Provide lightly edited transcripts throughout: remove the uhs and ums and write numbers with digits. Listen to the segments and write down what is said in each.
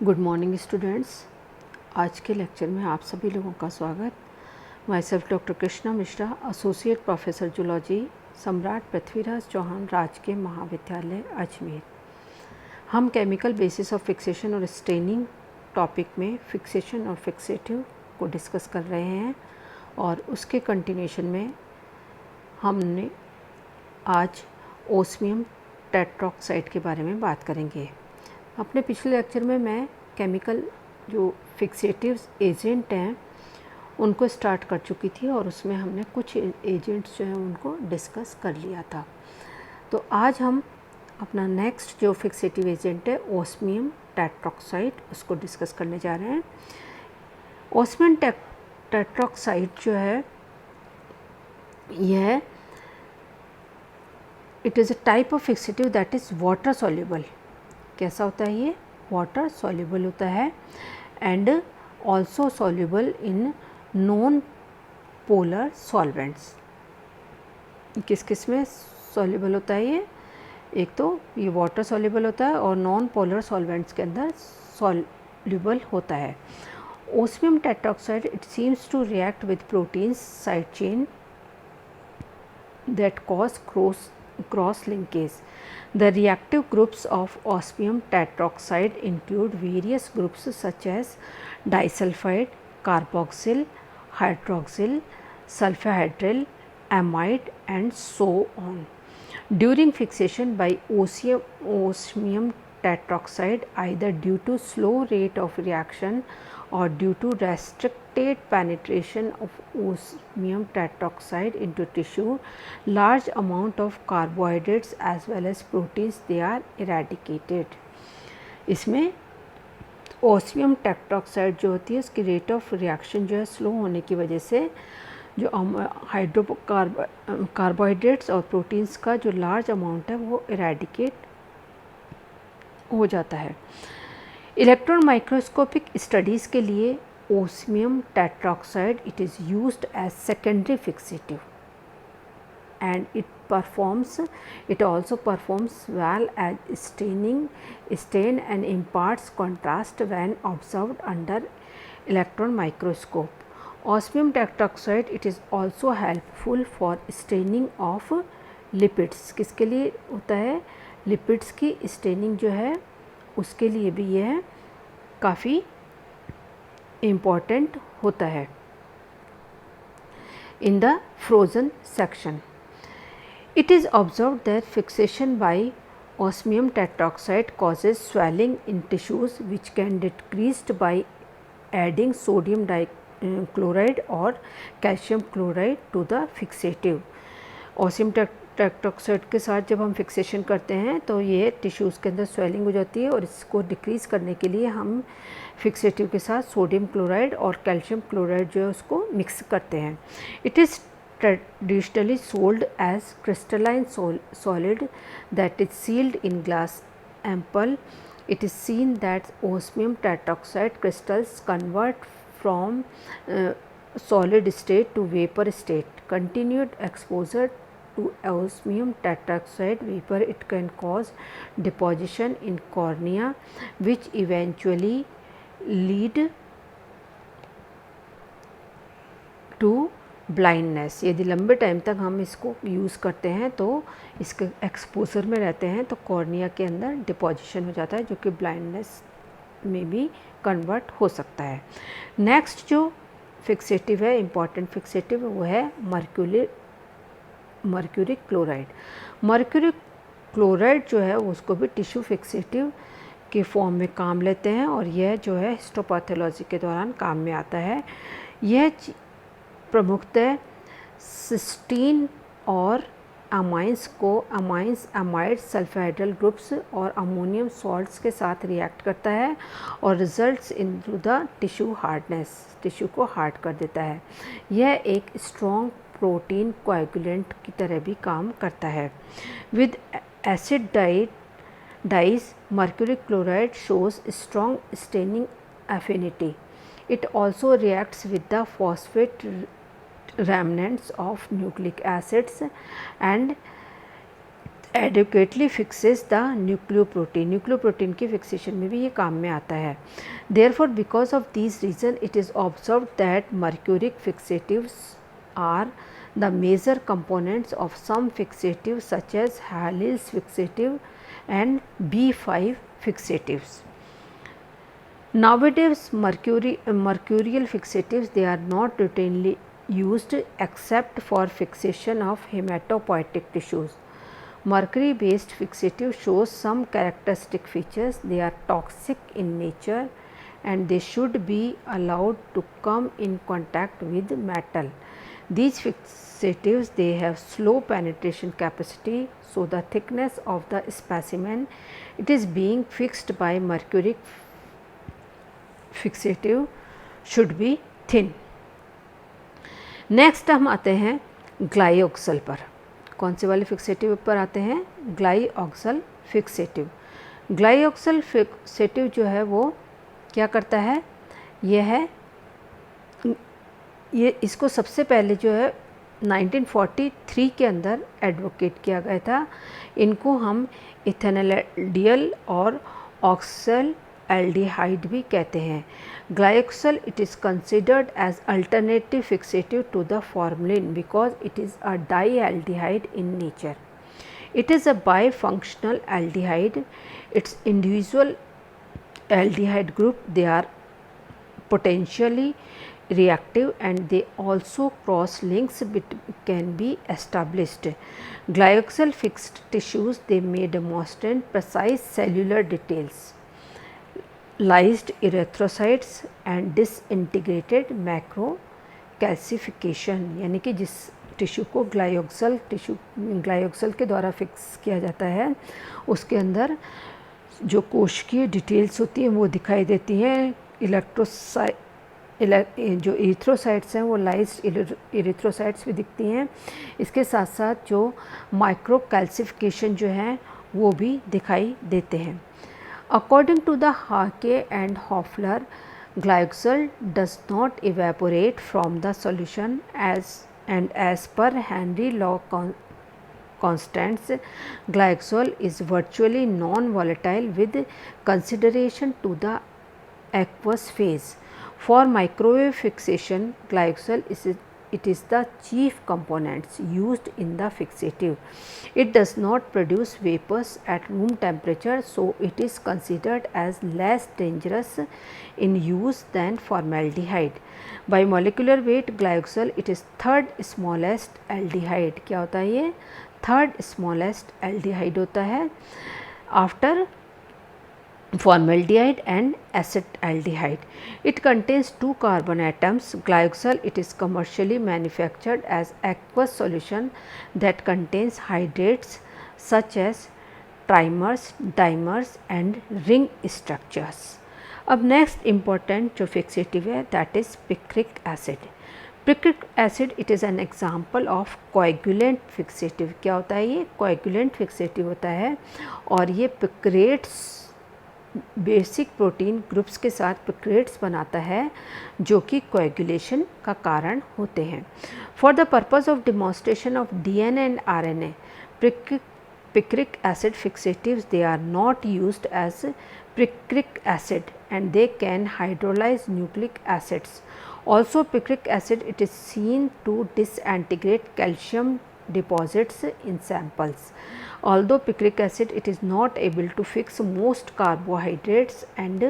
Good morning students. आज के lecture में आप सभी लोगों का स्वागत। My self doctor Krishna Mishra, associate professor zoology, सम्राट पृथ्वीराज चौहान राजकीय महाविद्यालय अजमेर। हम केमिकल बेसिस ऑफ फिक्सेशन और स्टेनिंग टॉपिक में फिक्सेशन और फिक्सेटिव को डिस्कस कर रहे हैं और उसके कंटिन्यूशन में हमने आज ओस्मियम टेट्रोक्साइड के बारे में बात करेंगे। अपने पिछले लेक्चर में मैं केमिकल जो फिक्सेटिव एजेंट हैं उनको स्टार्ट कर चुकी थी और उसमें हमने कुछ एजेंट्स जो हैं उनको डिस्कस कर लिया था। तो आज हम अपना नेक्स्ट जो फिक्सेटिव एजेंट है ओस्मियम टेट्रोक्साइड उसको डिस्कस करने जा रहे हैं। ओस्मियम टेट्रोक्साइड जो है यह it is a type of fixative that is water soluble. कैसा होता है ये? वाटर सॉल्युबल होता है and also soluble in non polar solvents. किस किस में सॉल्युबल होता है ये? एक तो ये वाटर सॉल्युबल होता है और नॉन पोलर सॉल्वेंट्स के अंदर सॉल्युबल होता है। Osmium tetroxide it seems to react with proteins side chain that cause cross linkage. The reactive groups of osmium tetroxide include various groups such as disulfide, carboxyl, hydroxyl, sulfahydryl, amide and so on. During fixation by osmium tetroxide, either due to slow rate of reaction or due to restricted penetration of osmium tetroxide into tissue, large amount of carbohydrates as well as proteins they are eradicated. इसमें osmium tetroxide जो होती है उसकी rate of reaction जो है slow होने की वजह से जो कार्बोहाइड्रेट्स और प्रोटीन्स का जो लार्ज अमाउंट है वो इरेडिकेट हो जाता है। इलेक्ट्रॉन माइक्रोस्कोपिक स्टडीज़ के लिए osmium tetroxide it is used as secondary fixative and it also performs well as stain and imparts contrast when observed under electron microscope. Osmium tetroxide it is also helpful for staining of lipids. किसके लिए होता है? Lipids की staining जो है उसके लिए भी यह काफ़ी इम्पॉर्टेंट होता है। In the frozen section, it is observed that fixation by osmium tetroxide causes swelling in tissues which can be decreased by adding sodium chloride or calcium chloride to the fixative. Osmium tetroxide के साथ जब हम fixation करते हैं तो ये tissues के अंदर स्वेलिंग हो जाती है और इसको डिक्रीज़ करने के लिए हम फिक्सेटिव के साथ सोडियम क्लोराइड और कैल्शियम क्लोराइड जो है उसको मिक्स करते हैं। It is traditionally sold as crystalline solid that is sealed in glass ample. It is seen that osmium tetroxide crystals convert from solid state to vapor state. Continued exposure to osmium tetroxide vapor it can cause deposition in cornea which eventually lead to blindness. यदि लंबे time तक हम इसको use करते हैं तो इसके exposure में रहते हैं तो कॉर्निया के अंदर डिपोजिशन हो जाता है जो कि ब्लाइंडनेस में भी कन्वर्ट हो सकता है। नेक्स्ट जो फिक्सेटिव है इम्पॉर्टेंट फिक्सेटिव वो है मर्क्यूरिक क्लोराइड। मर्क्यूरिक क्लोराइड जो है उसको भी टिश्यू फिक्सेटिव के फॉर्म में काम लेते हैं और यह जो है हिस्टोपैथोलॉजी के दौरान काम में आता है। यह प्रमुखतः सिस्टीन और अमाइंस अमाइड सल्फाइड्रल ग्रुप्स और अमोनियम सॉल्ट्स के साथ रिएक्ट करता है और results in to the tissue hardness, tissue को हार्ड कर देता है। यह एक स्ट्रॉन्ग प्रोटीन कोएगुलेंट की तरह भी काम करता है। With acid dyes mercuric chloride shows strong staining affinity. It also reacts with the phosphate remnants of nucleic acids and adequately fixes the nucleoprotein. Nucleoprotein की फिक्सेशन में भी ये काम में आता है. Therefore, because of these reasons, it is observed that mercuric fixatives are the major components of some fixatives such as Halil's fixative and B5 fixatives. Nowadays, mercurial fixatives, they are not routinely used except for fixation of hematopoietic tissues. Mercury based fixative shows some characteristic features. They are toxic in nature and they should be allowed to come in contact with metal. These fixatives, they have slow penetration capacity, so the thickness of the specimen it is being fixed by mercuric fixative should be thin. Next हम आते हैं ग्लाइऑक्सल पर. कौन से वाले fixative पर आते हैं? ग्लाइऑक्सल फिक्सेटिव. ग्लाइऑक्सल फिक्सेटिव जो है वो क्या करता है? ये इसको सबसे पहले जो है 1943 के अंदर एडवोकेट किया गया था. इनको हम इथेनॉलडियल और ऑक्सल एल्डिहाइड भी कहते हैं. Glyoxal it is considered as alternative fixative to the formalin because it is a dialdehyde in nature. It is a bifunctional aldehyde. Its individual aldehyde group they are potentially reactive and they also cross links can be established. Glyoxal fixed tissues, they may demonstrate precise cellular details, lysed erythrocytes and disintegrated macrocalcification. यानी कि जिस tissue को ग्लाइऑक्सल के द्वारा fix किया जाता है उसके अंदर जो कोशिकीय डिटेल्स होती हैं वो दिखाई देती हैं. जो इरिथ्रोसाइट्स हैं वो लाइज्ड इरिथ्रोसाइट्स भी दिखती हैं. इसके साथ साथ जो माइक्रो कैल्सिफिकेशन जो है वो भी दिखाई देते हैं. According to the Hake and Hofler, glyoxal does not evaporate from the solution as per Henry law constants, glycol is virtually non-volatile with consideration to the aqueous phase. For microwave fixation, glycol is the chief components used in the fixative. It does not produce vapors at room temperature, so it is considered as less dangerous in use than formaldehyde. By molecular weight, glycol it is third smallest aldehyde. क्या होता है ये? Third smallest aldehyde होता है after formaldehyde and acetaldehyde. It contains 2 carbon atoms. Glyoxal it is commercially manufactured as aqueous solution that contains hydrates such as trimers, dimers and ring structures. अब next important जो fixative है that is picric acid. Picric acid it is an example of coagulant fixative. क्या होता है ये? Coagulant fixative होता है और ये पिक्रेट्स बेसिक प्रोटीन ग्रुप्स के साथ पिक्रेट्स बनाता है जो कि कोएगुलेशन का कारण होते हैं. For the purpose of demonstration of DNA and RNA, picric acid fixatives they are not used as picric acid and they can hydrolyze nucleic acids. Also picric acid it is seen to disintegrate calcium deposits in samples. Although picric acid it is not able to fix most carbohydrates and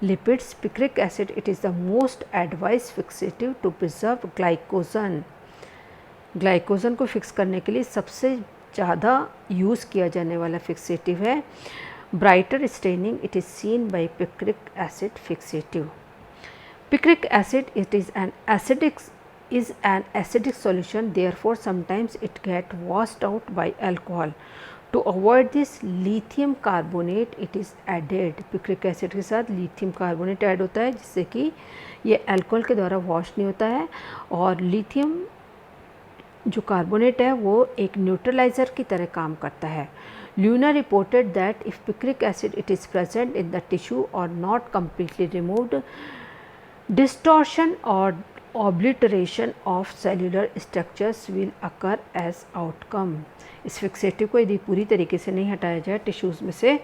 lipids, picric acid it is the most advised fixative to preserve glycogen. Glycogen को fix करने के लिए सबसे ज़्यादा use किया जाने वाला fixative है. Brighter staining it is seen by picric acid fixative. Picric acid it is an acidic solution, therefore sometimes it get washed out by alcohol. To avoid this, lithium carbonate it is added. Picric acid के साथ lithium carbonate add होता है जिससे कि ये alcohol के द्वारा wash नहीं होता है और लिथियम जो कार्बोनेट है वो एक न्यूट्रलाइज़र की तरह काम करता है. Luna reported that if picric acid it is present in the tissue or not completely removed, distortion or obliteration of cellular structures will occur as outcome। इस फिक्सेटिव को यदि पूरी तरीके से नहीं हटाया जाए टिश्यूज़ में से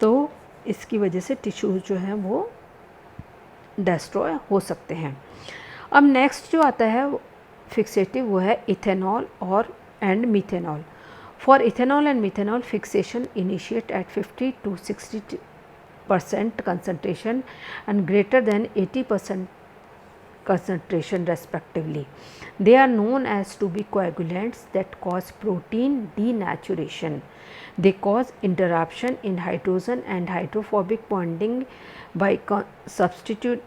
तो इसकी वजह से टिश्यूज़ जो हैं वो डिस्ट्रॉय हो सकते हैं। अब नेक्स्ट जो आता है फिक्सेटिव वो है इथेनॉल और and methanol. For ethanol and methanol fixation initiate at 50 to 60% concentration and greater than 80% concentration respectively. They are known as to be coagulants that cause protein denaturation. They cause interruption in hydrogen and hydrophobic bonding by substituting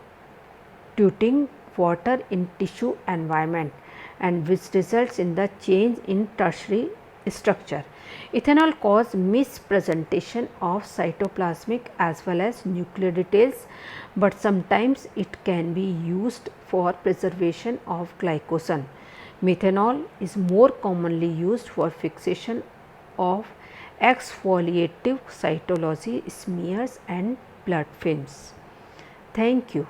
water in tissue environment, and which results in the change in tertiary structure. Ethanol cause mispresentation of cytoplasmic as well as nuclear details, but sometimes it can be used for preservation of glycogen. Methanol is more commonly used for fixation of exfoliative cytology smears and blood films. Thank you.